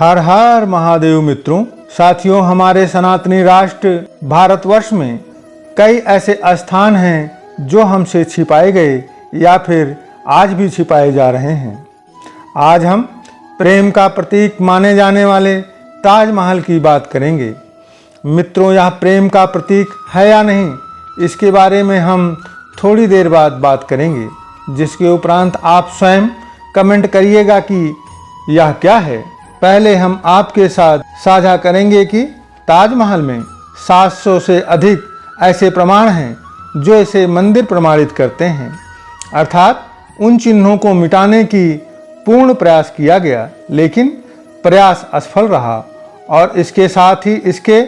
हर हर महादेव मित्रों, साथियों, हमारे सनातनी राष्ट्र भारतवर्ष में कई ऐसे स्थान हैं जो हमसे छिपाए गए या फिर आज भी छिपाए जा रहे हैं। आज हम प्रेम का प्रतीक माने जाने वाले ताजमहल की बात करेंगे। मित्रों, यह प्रेम का प्रतीक है या नहीं, इसके बारे में हम थोड़ी देर बाद बात करेंगे, जिसके उपरांत आप स्वयं कमेंट करिएगा कि यह क्या है। पहले हम आपके साथ साझा करेंगे कि ताजमहल में 700 से अधिक ऐसे प्रमाण हैं जो इसे मंदिर प्रमाणित करते हैं, अर्थात उन चिन्हों को मिटाने की पूर्ण प्रयास किया गया, लेकिन प्रयास असफल रहा। और इसके साथ ही इसके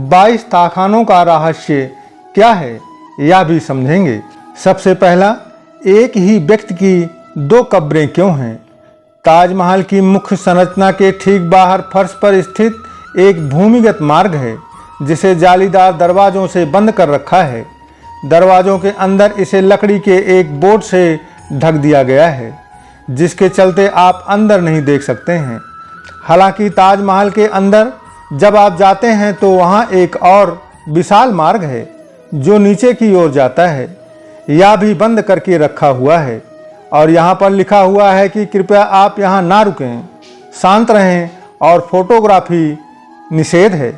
22 ताखानों का रहस्य क्या है यह भी समझेंगे। सबसे पहला, एक ही व्यक्ति की 2 कब्रें क्यों हैं। ताजमहल की मुख्य संरचना के ठीक बाहर फर्श पर स्थित एक भूमिगत मार्ग है, जिसे जालीदार दरवाजों से बंद कर रखा है। दरवाजों के अंदर इसे लकड़ी के एक बोर्ड से ढक दिया गया है, जिसके चलते आप अंदर नहीं देख सकते हैं। हालांकि ताजमहल के अंदर जब आप जाते हैं तो वहां एक और विशाल मार्ग है जो नीचे की ओर जाता है। यह भी बंद करके रखा हुआ है और यहाँ पर लिखा हुआ है कि कृपया आप यहाँ ना रुकें, शांत रहें और फोटोग्राफी निषेध है।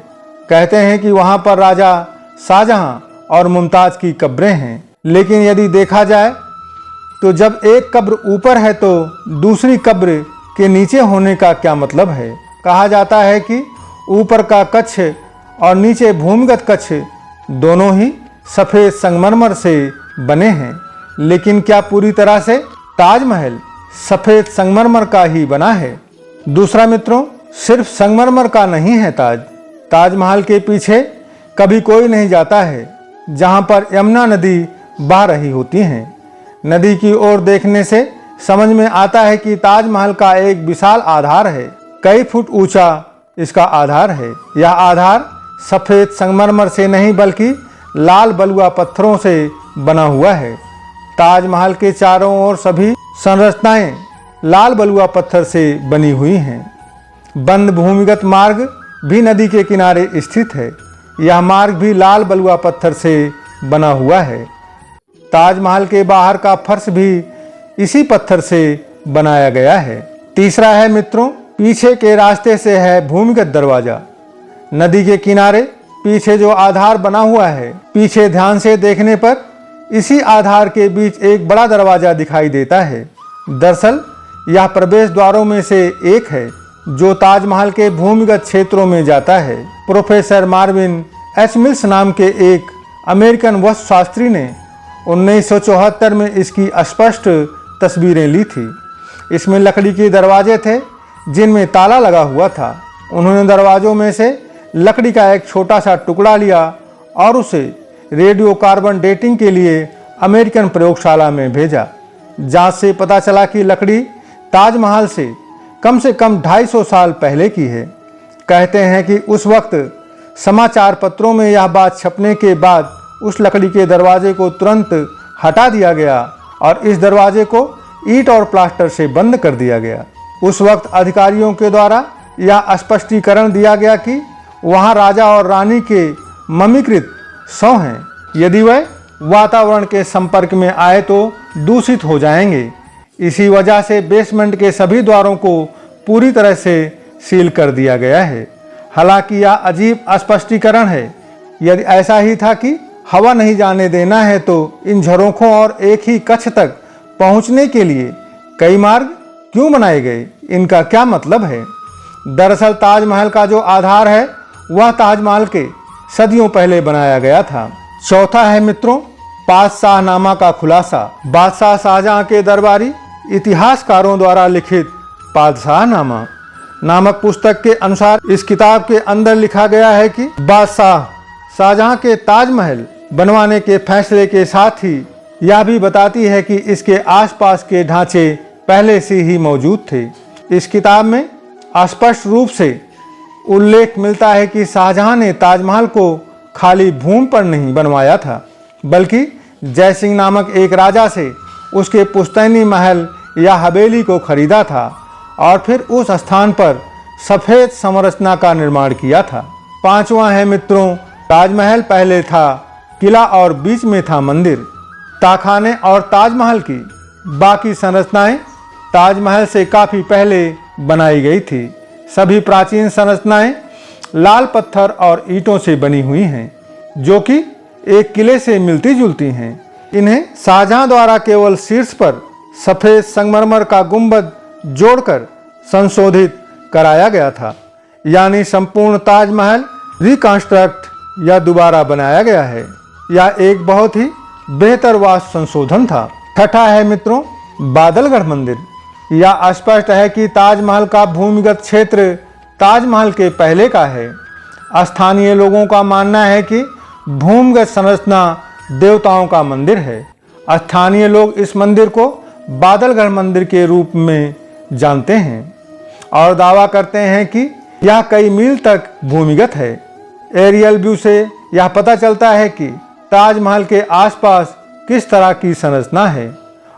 कहते हैं कि वहाँ पर राजा शाहजहां और मुमताज़ की कब्रें हैं, लेकिन यदि देखा जाए तो जब एक कब्र ऊपर है तो दूसरी कब्र के नीचे होने का क्या मतलब है। कहा जाता है कि ऊपर का कक्ष और नीचे भूमिगत कक्ष दोनों ही सफ़ेद संगमरमर से बने हैं, लेकिन क्या पूरी तरह से ताजमहल सफ़ेद संगमरमर का ही बना है। दूसरा मित्रों, सिर्फ संगमरमर का नहीं है ताजमहल के पीछे कभी कोई नहीं जाता है, जहां पर यमुना नदी बह रही होती है। नदी की ओर देखने से समझ में आता है कि ताजमहल का एक विशाल आधार है, कई फुट ऊंचा इसका आधार है। यह आधार सफ़ेद संगमरमर से नहीं बल्कि लाल बलुआ पत्थरों से बना हुआ है। ताजमहल के चारों ओर सभी संरचनाएं लाल बलुआ पत्थर से बनी हुई हैं। बंद भूमिगत मार्ग भी नदी के किनारे स्थित है। यह मार्ग भी लाल बलुआ पत्थर से बना हुआ है। ताजमहल के बाहर का फर्श भी इसी पत्थर से बनाया गया है। तीसरा है मित्रों, पीछे के रास्ते से है भूमिगत दरवाजा। नदी के किनारे पीछे जो आधार बना हुआ है, पीछे ध्यान से देखने पर इसी आधार के बीच एक बड़ा दरवाजा दिखाई देता है। दरअसल यह प्रवेश द्वारों में से एक है जो ताजमहल के भूमिगत क्षेत्रों में जाता है। प्रोफेसर मार्विन एच मिल्स नाम के एक अमेरिकन वास्तुशास्त्री ने 1974 में इसकी स्पष्ट तस्वीरें ली थी। इसमें लकड़ी के दरवाजे थे जिनमें ताला लगा हुआ था। उन्होंने दरवाजों में से लकड़ी का एक छोटा सा टुकड़ा लिया और उसे रेडियो कार्बन डेटिंग के लिए अमेरिकन प्रयोगशाला में भेजा। जांच से पता चला कि लकड़ी ताजमहल से कम 250 साल पहले की है। कहते हैं कि उस वक्त समाचार पत्रों में यह बात छपने के बाद उस लकड़ी के दरवाजे को तुरंत हटा दिया गया और इस दरवाजे को ईंट और प्लास्टर से बंद कर दिया गया। उस वक्त अधिकारियों के द्वारा यह स्पष्टीकरण दिया गया कि वहाँ राजा और रानी के ममीकृत शव हैं, यदि वह वातावरण के संपर्क में आए तो दूषित हो जाएंगे। इसी वजह से बेसमेंट के सभी द्वारों को पूरी तरह से सील कर दिया गया है। हालांकि यह अजीब स्पष्टीकरण है। यदि ऐसा ही था कि हवा नहीं जाने देना है तो इन झरोखों और एक ही कक्ष तक पहुंचने के लिए कई मार्ग क्यों बनाए गए, इनका क्या मतलब है। दरअसल ताजमहल का जो आधार है वह ताजमहल के सदियों पहले बनाया गया था। चौथा है मित्रों, बादशाहनामा का खुलासा। बादशाह शाहजहां के दरबारी इतिहासकारों द्वारा लिखित बादशाहनामा नामक पुस्तक के अनुसार इस किताब के अंदर लिखा गया है कि बादशाह शाहजहां के ताजमहल बनवाने के फैसले के साथ ही यह भी बताती है कि इसके आसपास के ढांचे पहले से ही मौजूद थे। इस किताब में स्पष्ट रूप से उल्लेख मिलता है कि शाहजहां ने ताजमहल को खाली भूमि पर नहीं बनवाया था, बल्कि जयसिंह नामक एक राजा से उसके पुश्तैनी महल या हवेली को खरीदा था और फिर उस स्थान पर सफेद संरचना का निर्माण किया था। पांचवा है मित्रों, ताजमहल पहले था किला और बीच में था मंदिर। ताखाने और ताजमहल की बाकी संरचनाएं ताजमहल से काफी पहले बनाई गई थी। सभी प्राचीन संरचनाएं लाल पत्थर और ईंटों से बनी हुई हैं, जो कि एक किले से मिलती जुलती हैं। इन्हें शाहजहां द्वारा केवल शीर्ष पर सफेद संगमरमर का गुंबद जोड़कर संशोधित कराया गया था, यानी संपूर्ण ताजमहल रिकंस्ट्रक्ट या दोबारा बनाया गया है। यह एक बहुत ही बेहतर वास्तु संशोधन था। छठा है मित्रों, बादलगढ़ मंदिर। यह स्पष्ट है कि ताजमहल का भूमिगत क्षेत्र ताजमहल के पहले का है। स्थानीय लोगों का मानना है कि भूमिगत संरचना देवताओं का मंदिर है। स्थानीय लोग इस मंदिर को बादलगढ़ मंदिर के रूप में जानते हैं और दावा करते हैं कि यह कई मील तक भूमिगत है। एरियल व्यू से यह पता चलता है कि ताजमहल के आसपास किस तरह की संरचना है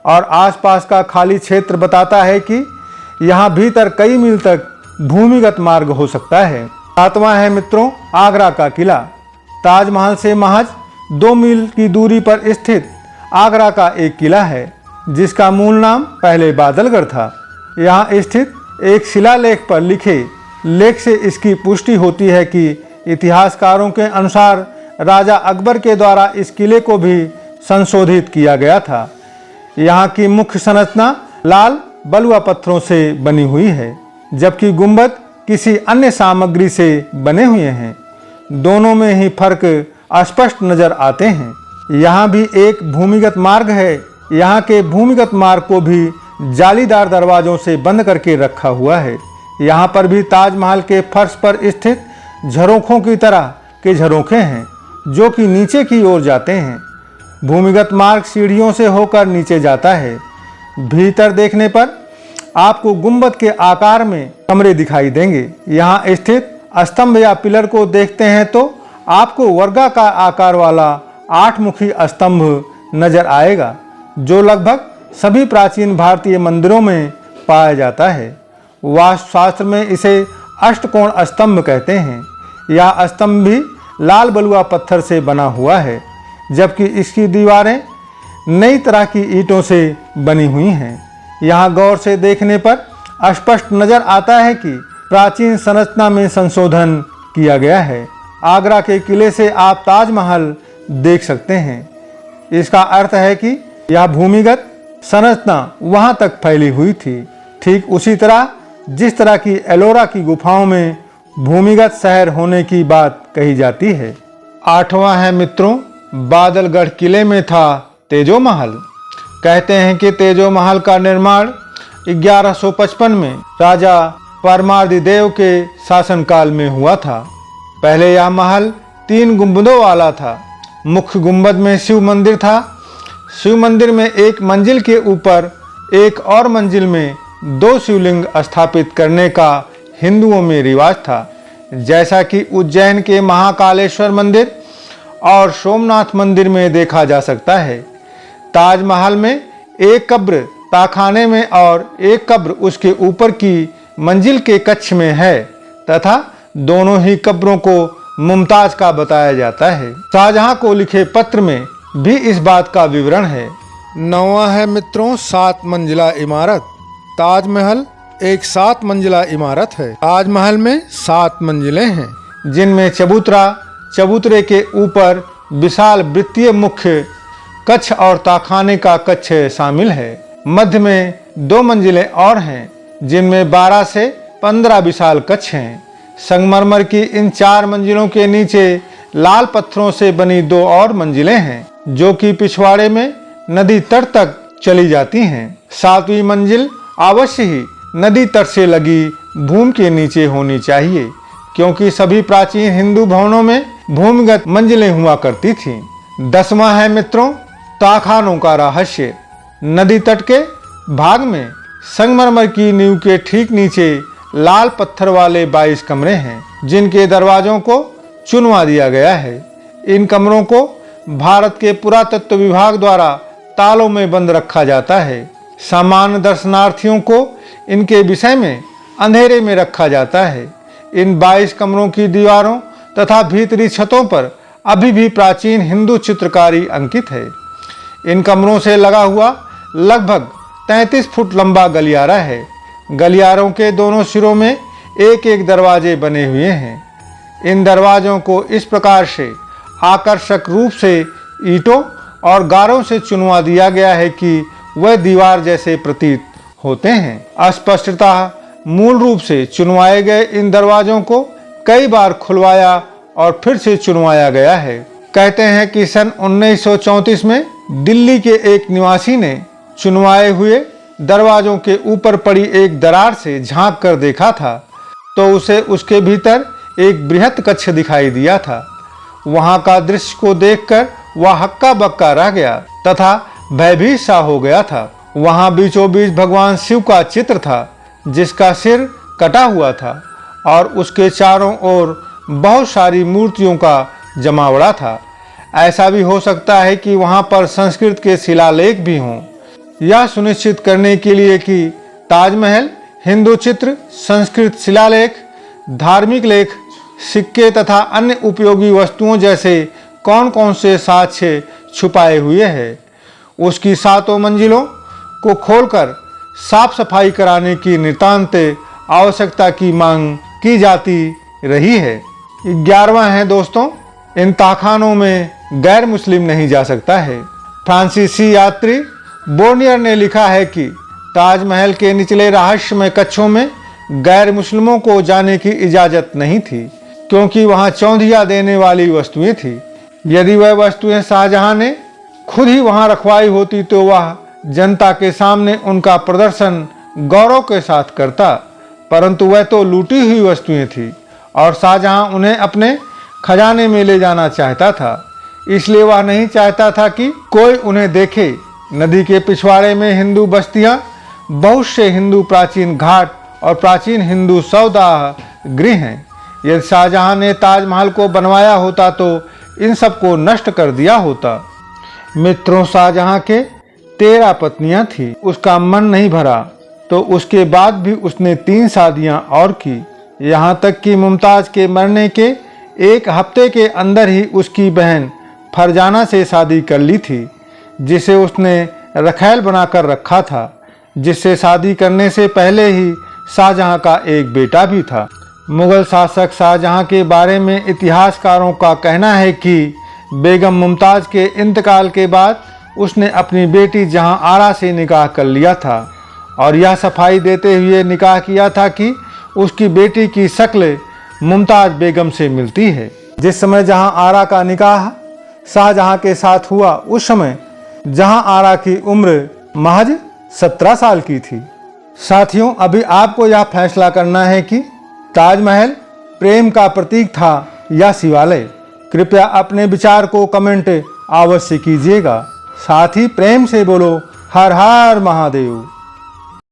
और आसपास का खाली क्षेत्र बताता है कि यहाँ भीतर कई मील तक भूमिगत मार्ग हो सकता है। सातवां है मित्रों, आगरा का किला। ताजमहल से महज 2 मील की दूरी पर स्थित आगरा का एक किला है, जिसका मूल नाम पहले बादलगढ़ था। यहाँ स्थित एक शिलालेख पर लिखे लेख से इसकी पुष्टि होती है कि इतिहासकारों के अनुसार राजा अकबर के द्वारा इस किले को भी संशोधित किया गया था। यहाँ की मुख्य संरचना लाल बलुआ पत्थरों से बनी हुई है, जबकि गुंबद किसी अन्य सामग्री से बने हुए हैं। दोनों में ही फर्क स्पष्ट नजर आते हैं। यहाँ भी एक भूमिगत मार्ग है। यहाँ के भूमिगत मार्ग को भी जालीदार दरवाजों से बंद करके रखा हुआ है। यहाँ पर भी ताजमहल के फर्श पर स्थित झरोखों की तरह के झरोखे हैं, जो कि नीचे की ओर जाते हैं। भूमिगत मार्ग सीढ़ियों से होकर नीचे जाता है। भीतर देखने पर आपको गुंबद के आकार में कमरे दिखाई देंगे। यहाँ स्थित स्तंभ या पिलर को देखते हैं तो आपको वर्गाकार आकार वाला 8 मुखी स्तंभ नजर आएगा, जो लगभग सभी प्राचीन भारतीय मंदिरों में पाया जाता है। वास्तुशास्त्र में इसे अष्टकोण स्तंभ कहते हैं। यह स्तंभ भी लाल बलुआ पत्थर से बना हुआ है, जबकि इसकी दीवारें नई तरह की ईंटों से बनी हुई हैं। यहाँ गौर से देखने पर स्पष्ट नजर आता है कि प्राचीन संरचना में संशोधन किया गया है। आगरा के किले से आप ताजमहल देख सकते हैं। इसका अर्थ है कि यह भूमिगत संरचना वहां तक फैली हुई थी, ठीक उसी तरह जिस तरह की एलोरा की गुफाओं में भूमिगत शहर होने की बात कही जाती है। आठवां है मित्रों, बादलगढ़ किले में था तेजो महल। कहते हैं कि तेजो महल का निर्माण 1155 में राजा परमार्दिदेव के शासनकाल में हुआ था। पहले यह महल 3 गुंबदों वाला था। मुख्य गुंबद में शिव मंदिर था। शिव मंदिर में एक मंजिल के ऊपर एक और मंजिल में 2 शिवलिंग स्थापित करने का हिंदुओं में रिवाज था, जैसा कि उज्जैन के महाकालेश्वर मंदिर और सोमनाथ मंदिर में देखा जा सकता है। ताजमहल में एक कब्र ताखाने में और एक कब्र उसके ऊपर की मंजिल के कक्ष में है तथा दोनों ही कब्रों को मुमताज का बताया जाता है। शाहजहां को लिखे पत्र में भी इस बात का विवरण है। 9वां है मित्रों, 7 मंजिला इमारत। ताजमहल एक 7 मंजिला इमारत है। ताजमहल में 7 मंजिलें हैं, जिनमें चबूतरे के ऊपर विशाल वृत्तीय मुख्य कक्ष और ताखाने का कक्ष शामिल है। मध्य में 2 मंजिलें और हैं, जिनमें 12 से 15 विशाल कक्ष हैं। संगमरमर की इन 4 मंजिलों के नीचे लाल पत्थरों से बनी 2 और मंजिलें हैं, जो कि पिछवाड़े में नदी तट तक चली जाती हैं। 7वीं मंजिल अवश्य ही नदी तट से लगी भूमि के नीचे होनी चाहिए, क्योंकि सभी प्राचीन हिंदू भवनों में भूमिगत मंजिलें हुआ करती थीं। 10वां है मित्रों, ताखानों का रहस्य। नदी तट के भाग में संगमरमर की नींव के ठीक नीचे लाल पत्थर वाले 22 कमरे हैं, जिनके दरवाजों को चुनवा दिया गया है। इन कमरों को भारत के पुरातत्व विभाग द्वारा तालों में बंद रखा जाता है। सामान्य दर्शनार्थियों को इनके विषय में अंधेरे में रखा जाता है। इन 22 कमरों की दीवारों तथा भीतरी छतों पर अभी भी प्राचीन हिंदू चित्रकारी अंकित है। इन कमरों से लगा हुआ लगभग 33 फुट लंबा गलियारा है। गलियारों के दोनों सिरों में एक एक दरवाजे बने हुए हैं। इन दरवाजों को इस प्रकार से आकर्षक रूप से ईंटों और गारों से चुनवा दिया गया है कि वह दीवार जैसे प्रतीत होते हैं। स्पष्टतः मूल रूप से चुनवाए गए इन दरवाजों को कई बार खुलवाया और फिर से चुनवाया गया है। कहते हैं कि सन 1934 में दिल्ली के एक निवासी ने चुनवाए हुए दरवाजों के ऊपर पड़ी एक दरार से झांक कर देखा था तो उसे उसके भीतर एक बृहत कक्ष दिखाई दिया था। वहां का दृश्य को देखकर वह हक्का बक्का रह गया तथा भयभीत सा हो गया था। वहां बीचों बीच भगवान शिव का चित्र था जिसका सिर कटा हुआ था और उसके चारों ओर बहुत सारी मूर्तियों का जमावड़ा था। ऐसा भी हो सकता है कि वहां पर संस्कृत के शिलालेख भी हों। यह सुनिश्चित करने के लिए कि ताजमहल हिंदू चित्र, संस्कृत शिलालेख, धार्मिक लेख, सिक्के तथा अन्य उपयोगी वस्तुओं जैसे कौन कौन से साक्ष्य छुपाए हुए हैं, उसकी 7 मंजिलों को खोलकर साफ सफाई कराने की नितांत आवश्यकता की मांग की जाती रही है। 11वां है दोस्तों, इन तहखानों में गैर मुस्लिम नहीं जा सकता है। फ्रांसीसी यात्री बोर्नियर ने लिखा है कि ताजमहल के निचले रहस्यमय कक्षों में गैर मुस्लिमों को जाने की इजाजत नहीं थी क्योंकि वहां चौंधिया देने वाली वस्तुएं थी। यदि वह वस्तुएं शाहजहां ने खुद ही वहां रखवाई होती तो वह जनता के सामने उनका प्रदर्शन गौरव के साथ करता, परंतु वह तो लूटी हुई वस्तुएं थी और शाहजहां उन्हें अपने खजाने में ले जाना चाहता था, इसलिए वह नहीं चाहता था कि कोई उन्हें देखे। नदी के पिछवाड़े में हिंदू बस्तियां, बहुत से हिंदू प्राचीन घाट और प्राचीन हिंदू सौदाह गृह हैं। यदि शाहजहां ने ताजमहल को बनवाया होता तो इन सब को नष्ट कर दिया होता। मित्रों, शाहजहां के 13 पत्नियां थी। उसका मन नहीं भरा तो उसके बाद भी उसने 3 शादियां और की। यहाँ तक कि मुमताज के मरने के 1 हफ्ते के अंदर ही उसकी बहन फरजाना से शादी कर ली थी, जिसे उसने रखैल बनाकर रखा था, जिससे शादी करने से पहले ही शाहजहां का एक बेटा भी था। मुगल शासक शाहजहां के बारे में इतिहासकारों का कहना है कि बेगम मुमताज के इंतकाल के बाद उसने अपनी बेटी जहां आरा से निकाह कर लिया था और यह सफाई देते हुए निकाह किया था कि उसकी बेटी की शक्ल मुमताज बेगम से मिलती है। जिस समय जहां आरा का निकाह शाहजहां के साथ हुआ उस समय जहां आरा की उम्र महज 17 साल की थी। साथियों, अभी आपको यह फैसला करना है कि ताजमहल प्रेम का प्रतीक था या शिवालय। कृपया अपने विचार को कमेंट अवश्य कीजिएगा। साथ ही प्रेम से बोलो हर हर महादेव।